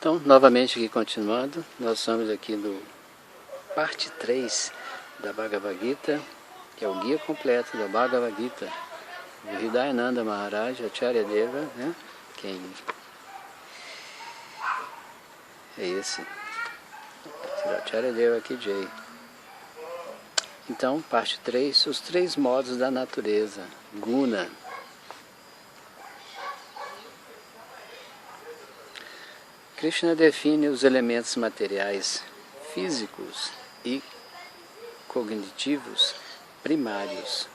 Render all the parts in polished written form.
Então, novamente aqui continuando, nós estamos aqui no parte 3 da Bhagavad Gita, que é o guia completo da Bhagavad Gita, do Hridayananda Maharaj Acharya Deva, né? Quem é esse? Acharya Deva Kijai. Então, parte 3, os 3 modos da natureza, Guna. Krishna define os elementos materiais físicos e cognitivos primários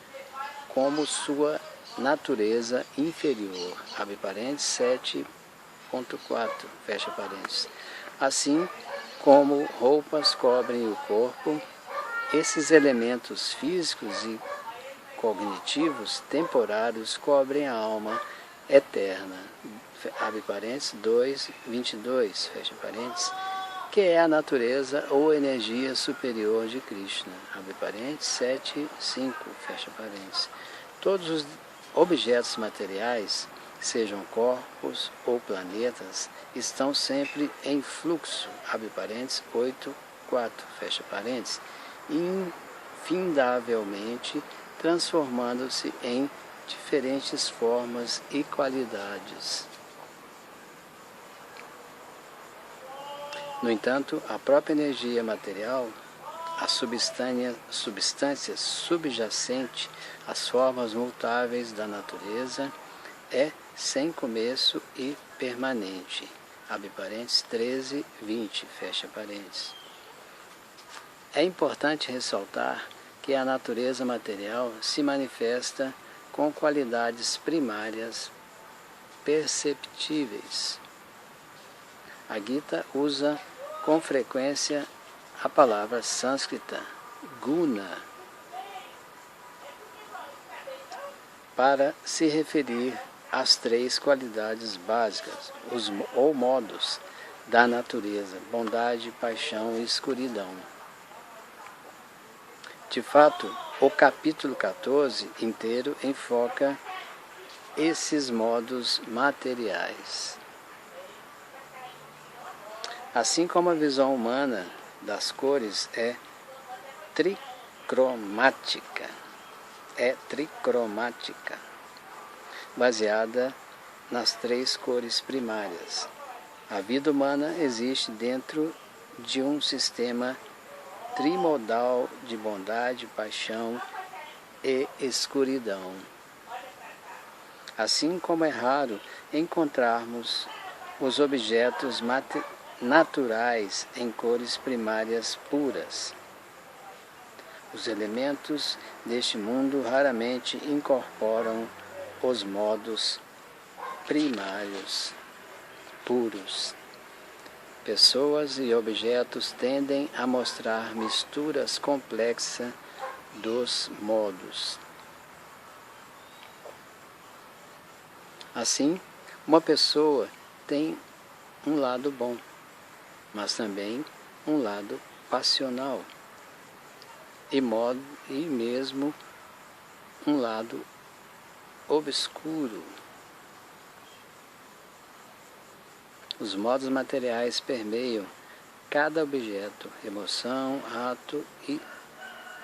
como sua natureza inferior, abre parênteses, 7.4, fecha parênteses. Assim como roupas cobrem o corpo, esses elementos físicos e cognitivos temporários cobrem a alma eterna, abre parênteses, 2.22, fecha parênteses, que é a natureza ou energia superior de Krishna, abre parênteses, 7.5, fecha parênteses. Todos os objetos materiais, sejam corpos ou planetas, estão sempre em fluxo, abre parênteses, 8.4, fecha parênteses, infindavelmente transformando-se em diferentes formas e qualidades. No entanto, a própria energia material, a substância subjacente às formas mutáveis da natureza, é sem começo e permanente. Abre parênteses, 13.20, fecha parênteses. É importante ressaltar que a natureza material se manifesta com qualidades primárias perceptíveis. A Gita usa com frequência a palavra sânscrita guna para se referir às 3 qualidades básicas, ou modos da natureza, bondade, paixão e escuridão. De fato, o capítulo 14 inteiro enfoca esses modos materiais. Assim como a visão humana das cores é tricromática, baseada nas 3 cores primárias. A vida humana existe dentro de um sistema trimodal de bondade, paixão e escuridão. Assim como é raro encontrarmos os objetos naturais em cores primárias puras. Os elementos deste mundo raramente incorporam os modos primários puros. Pessoas e objetos tendem a mostrar misturas complexas dos modos. Assim, uma pessoa tem um lado bom, mas também um lado passional e mesmo um lado obscuro. Os modos materiais permeiam cada objeto, emoção, ato e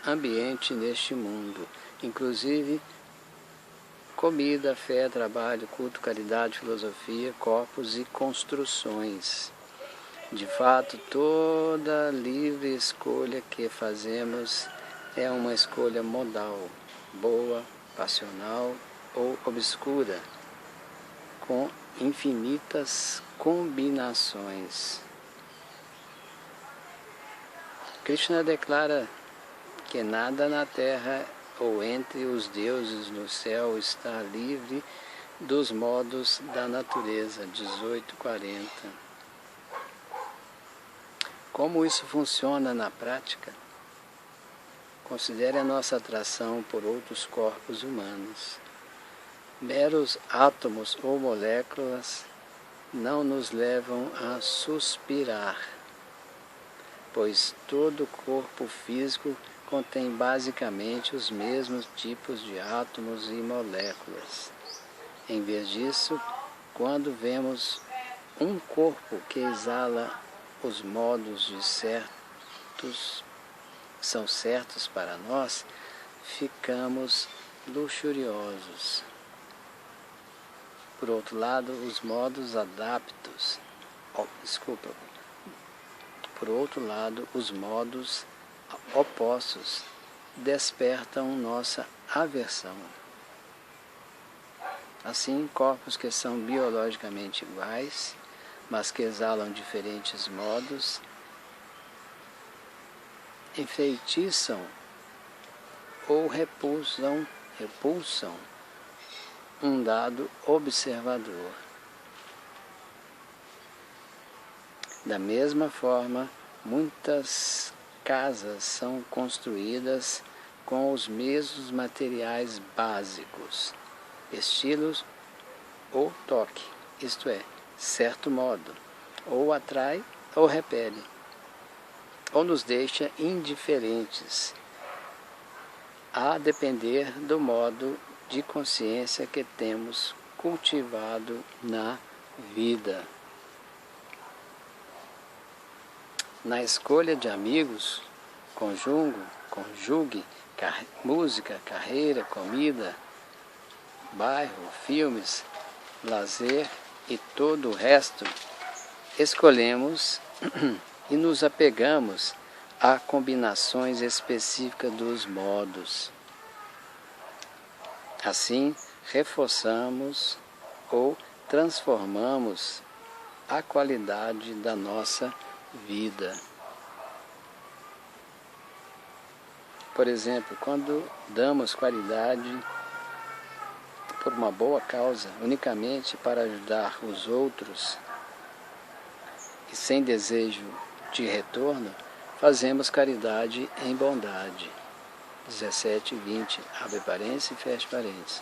ambiente neste mundo, inclusive comida, fé, trabalho, culto, caridade, filosofia, corpos e construções. De fato, toda livre escolha que fazemos é uma escolha modal, boa, passional ou obscura, com infinitas combinações. Krishna declara que nada na terra ou entre os deuses no céu está livre dos modos da natureza, 18.40. Como isso funciona na prática? Considere a nossa atração por outros corpos humanos. Meros átomos ou moléculas não nos levam a suspirar, pois todo corpo físico contém basicamente os mesmos tipos de átomos e moléculas. Em vez disso, quando vemos um corpo que exala os modos de são certos para nós, ficamos luxuriosos. Por outro lado, os modos adaptos, por outro lado, os modos opostos despertam nossa aversão. Assim, corpos que são biologicamente iguais, mas que exalam diferentes modos, enfeitiçam ou repulsam um dado observador. Da mesma forma, muitas casas são construídas com os mesmos materiais básicos, estilos ou toque, isto é, certo modo, ou atrai ou repele, ou nos deixa indiferentes, a depender do modo de consciência que temos cultivado na vida. Na escolha de amigos, conjugue música, carreira, comida, bairro, filmes, lazer e todo o resto, escolhemos e nos apegamos a combinações específicas dos modos. Assim, reforçamos ou transformamos a qualidade da nossa vida. Por exemplo, quando damos qualidade por uma boa causa, unicamente para ajudar os outros e sem desejo de retorno, fazemos caridade em bondade. 17:20, abre parênteses e fecha parênteses.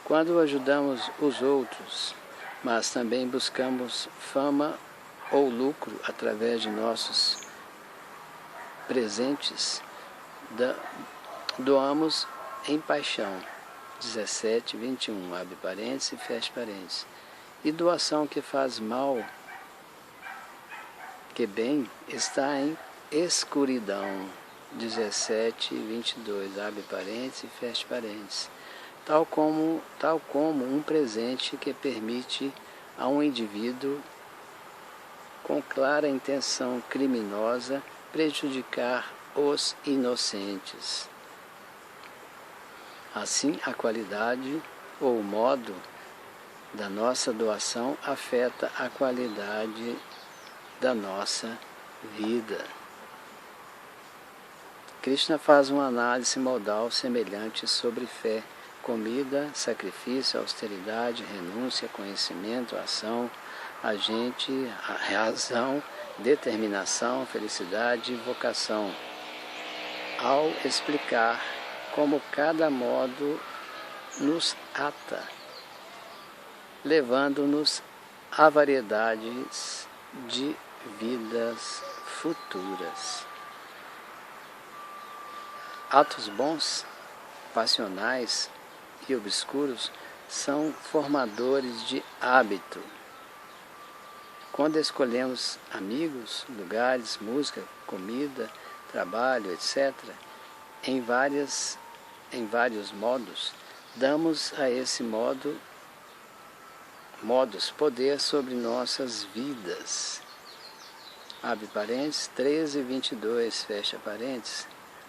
Quando ajudamos os outros, mas também buscamos fama ou lucro através de nossos presentes, doamos em paixão. 17:21, abre parênteses e fecha parênteses. E doação que faz mal, que bem, está em escuridão. 17:22, abre parênteses e fecha parênteses. Tal como um presente que permite a um indivíduo com clara intenção criminosa prejudicar os inocentes. Assim, a qualidade ou o modo da nossa doação afeta a qualidade da nossa vida. Krishna faz uma análise modal semelhante sobre fé, comida, sacrifício, austeridade, renúncia, conhecimento, ação, agente, razão, determinação, felicidade e vocação, ao explicar como cada modo nos ata, levando-nos a variedades de vidas futuras. Atos bons, passionais e obscuros são formadores de hábito. Quando escolhemos amigos, lugares, música, comida, trabalho, etc., em vários modos, damos a esse modos poder sobre nossas vidas. Abre parênteses, 13:22, fecha parênteses.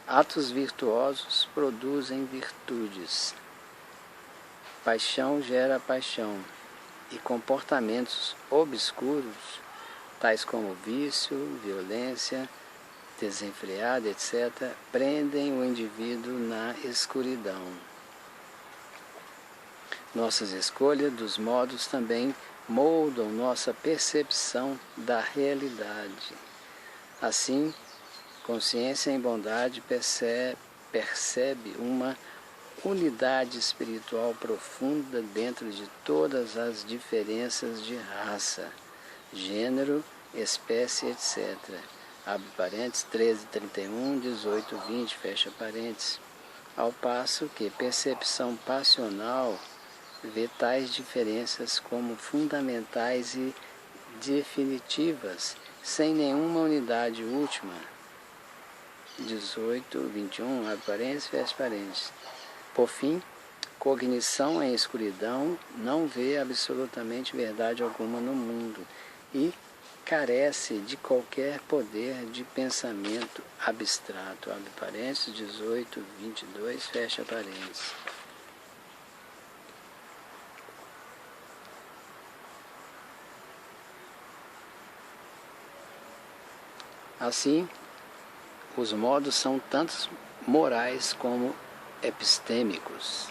Atos virtuosos produzem virtudes. Paixão gera paixão. E comportamentos obscuros, tais como vício, violência, desenfreada, etc., prendem o indivíduo na escuridão. Nossas escolhas dos modos também moldam nossa percepção da realidade. Assim, consciência em bondade percebe uma unidade espiritual profunda dentro de todas as diferenças de raça, gênero, espécie, etc. Abre parênteses, 13:31, 18:20, fecha parênteses. Ao passo que percepção passional vê tais diferenças como fundamentais e definitivas, sem nenhuma unidade última. 18, 21, abre parênteses, fecha parênteses. Por fim, cognição em escuridão não vê absolutamente verdade alguma no mundo e carece de qualquer poder de pensamento abstrato. Abre parênteses, 18, 22, fecha parênteses. Assim, os modos são tanto morais como epistêmicos,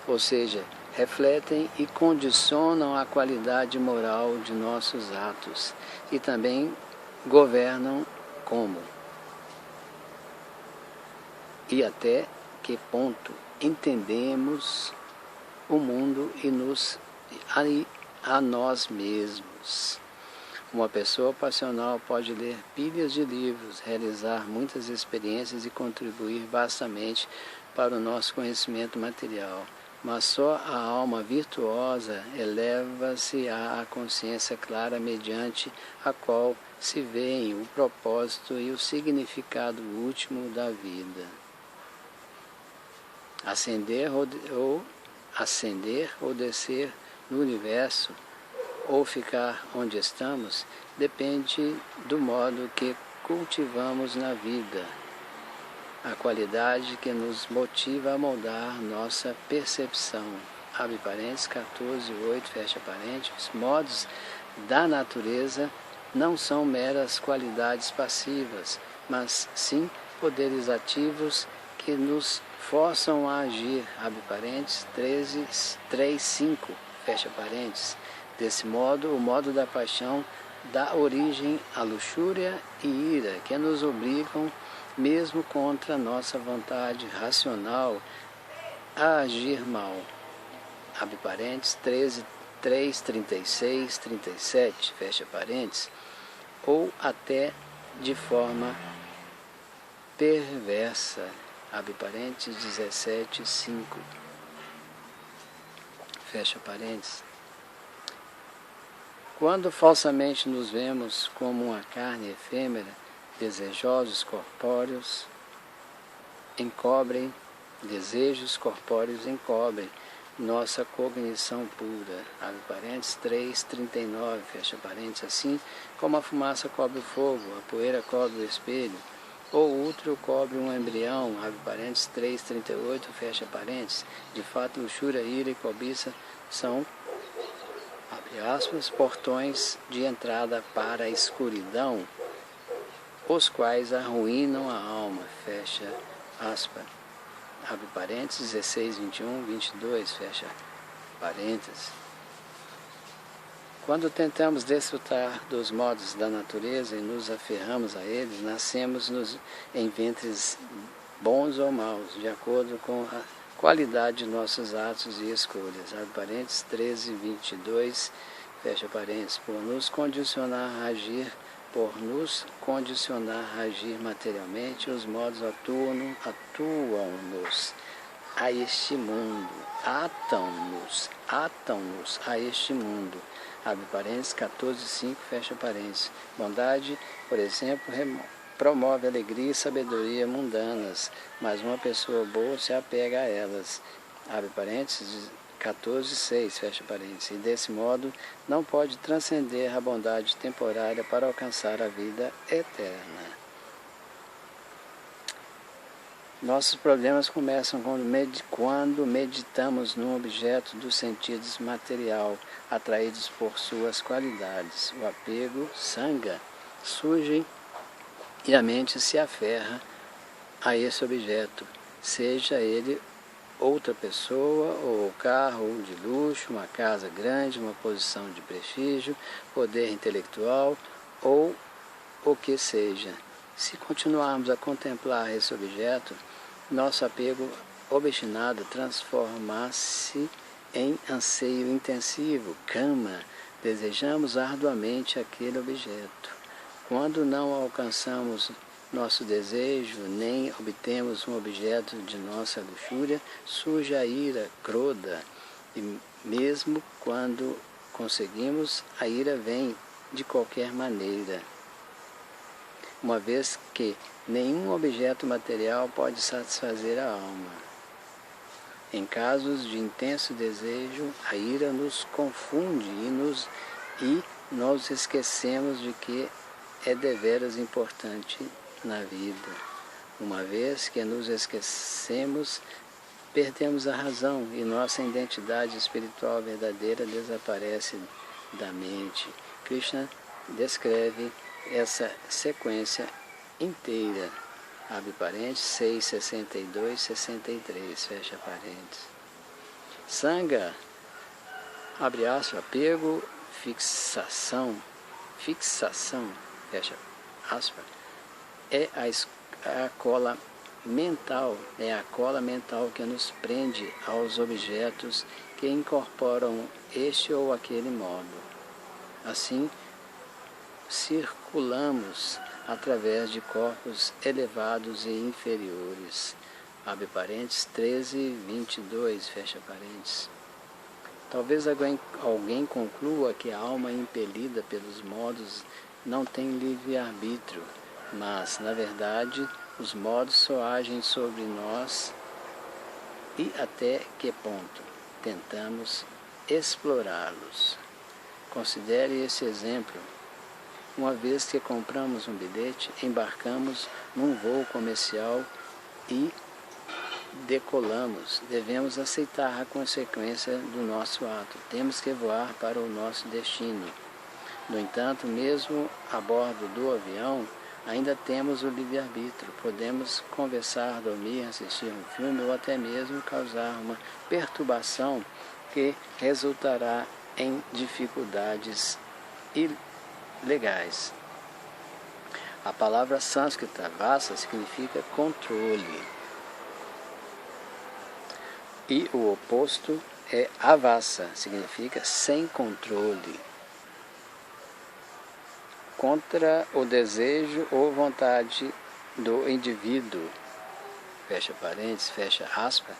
ou seja, refletem e condicionam a qualidade moral de nossos atos e também governam como e até que ponto entendemos o mundo e a nós mesmos. Uma pessoa passional pode ler pilhas de livros, realizar muitas experiências e contribuir vastamente para o nosso conhecimento material, mas só a alma virtuosa eleva-se à consciência clara mediante a qual se veem o propósito e o significado último da vida. Ascender ou descer no universo, ou ficar onde estamos, depende do modo que cultivamos na vida, a qualidade que nos motiva a moldar nossa percepção. Abre parênteses, 14, 8, fecha parênteses. Os modos da natureza não são meras qualidades passivas, mas sim poderes ativos que nos forçam a agir. Abre parênteses, 3, 5, fecha parênteses. Desse modo, o modo da paixão dá origem à luxúria e ira, que nos obrigam, mesmo contra nossa vontade racional, a agir mal. Abre parênteses, 3, 36, 37, fecha parênteses, ou até de forma perversa. Abre parênteses, 17, 5, fecha parênteses. Quando falsamente nos vemos como uma carne efêmera, desejosos corpóreos encobrem nossa cognição pura. Abre parênteses, 3, 39, fecha parênteses. Assim como a fumaça cobre o fogo, a poeira cobre o espelho, ou o útero cobre um embrião. Abre parênteses, 3, 38, fecha parênteses. De fato, luxúria, ira e cobiça são, abre aspas, portões de entrada para a escuridão, os quais arruinam a alma, fecha aspas, abre parênteses, 16, 21, 22, fecha parênteses. Quando tentamos desfrutar dos modos da natureza e nos aferramos a eles, nascemos em ventres bons ou maus, de acordo com a qualidade de nossos atos e escolhas. Abre parênteses, 13, 22, fecha parênteses. Por nos condicionar a agir materialmente, os modos atuam-nos a este mundo, atam-nos a este mundo. Abre parênteses, 14, 5, fecha parênteses. Bondade, por exemplo, promove alegria e sabedoria mundanas, mas uma pessoa boa se apega a elas. Abre parênteses, 14, 6, fecha parênteses. E desse modo não pode transcender a bondade temporária para alcançar a vida eterna. Nossos problemas começam quando meditamos num objeto dos sentidos material, atraídos por suas qualidades. O apego, sanga, surge e a mente se aferra a esse objeto, seja ele outra pessoa, ou carro de luxo, uma casa grande, uma posição de prestígio, poder intelectual, ou o que seja. Se continuarmos a contemplar esse objeto, nosso apego obstinado transforma-se em anseio intensivo, kama, desejamos arduamente aquele objeto. Quando não alcançamos nosso desejo, nem obtemos um objeto de nossa luxúria, surge a ira, krodha, e mesmo quando conseguimos, a ira vem de qualquer maneira, uma vez que nenhum objeto material pode satisfazer a alma. Em casos de intenso desejo, a ira nos confunde e nós esquecemos de que é deveras importante na vida. Uma vez que nos esquecemos, perdemos a razão e nossa identidade espiritual verdadeira desaparece da mente. Krishna descreve essa sequência inteira. Abre parênteses, 6, 62, 63, fecha parênteses. Sanga, abre aspas, apego, fixação, fecha aspas, é a cola mental, que nos prende aos objetos que incorporam este ou aquele modo. Assim, circulamos através de corpos elevados e inferiores. Abre parênteses, 13, 22, fecha parênteses. Talvez alguém conclua que a alma impelida pelos modos não tem livre-arbítrio, mas, na verdade, os modos só agem sobre nós e até que ponto tentamos explorá-los. Considere esse exemplo. Uma vez que compramos um bilhete, embarcamos num voo comercial e decolamos. Devemos aceitar a consequência do nosso ato. Temos que voar para o nosso destino. No entanto, mesmo a bordo do avião, ainda temos o livre-arbítrio. Podemos conversar, dormir, assistir um filme ou até mesmo causar uma perturbação que resultará em dificuldades ilegais. A palavra sânscrita vasa significa controle. E o oposto é avasa, significa sem controle. Contra o desejo ou vontade do indivíduo. Fecha parênteses, fecha aspas.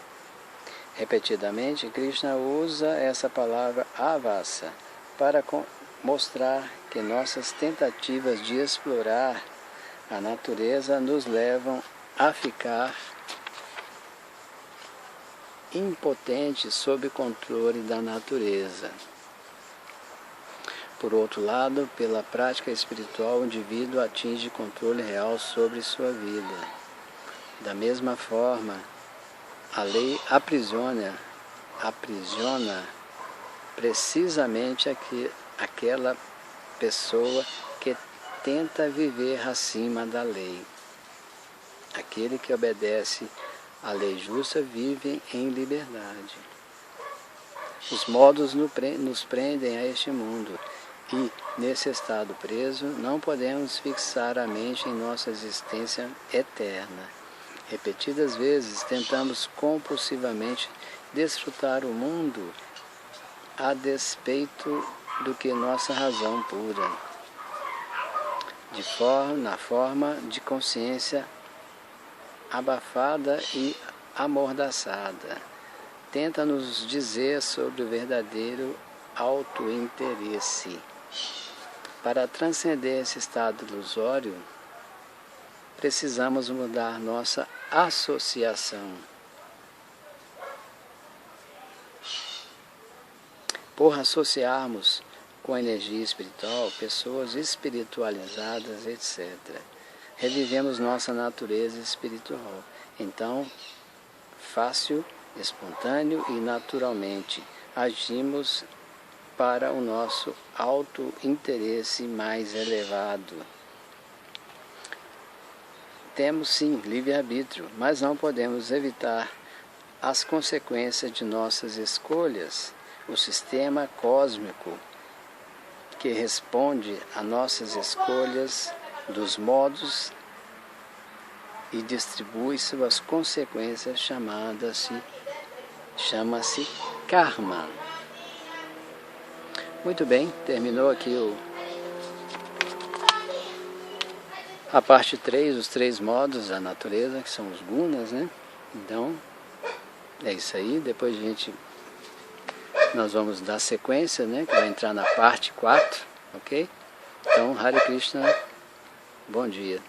Repetidamente, Krishna usa essa palavra avasa para mostrar que nossas tentativas de explorar a natureza nos levam a ficar impotentes sob o controle da natureza. Por outro lado, pela prática espiritual, o indivíduo atinge controle real sobre sua vida. Da mesma forma, a lei aprisiona precisamente aquela pessoa que tenta viver acima da lei. Aquele que obedece à lei justa vive em liberdade. Os modos nos prendem a este mundo e, nesse estado preso, não podemos fixar a mente em nossa existência eterna. Repetidas vezes tentamos compulsivamente desfrutar o mundo a despeito do que nossa razão pura, na forma de consciência abafada e amordaçada, tenta nos dizer sobre o verdadeiro autointeresse. Para transcender esse estado ilusório, precisamos mudar nossa associação. Por associarmos com a energia espiritual, pessoas espiritualizadas, etc. Revivemos nossa natureza espiritual. Então, fácil, espontâneo e naturalmente, agimos para o nosso auto-interesse mais elevado. Temos sim livre-arbítrio, mas não podemos evitar as consequências de nossas escolhas. O sistema cósmico que responde a nossas escolhas dos modos e distribui suas consequências chama-se karma. Muito bem, terminou aqui a parte 3, os 3 modos da natureza, que são os gunas, né? Então, é isso aí. Depois a gente nós vamos dar sequência, né, que vai entrar na parte 4, ok? Então, Hare Krishna, bom dia.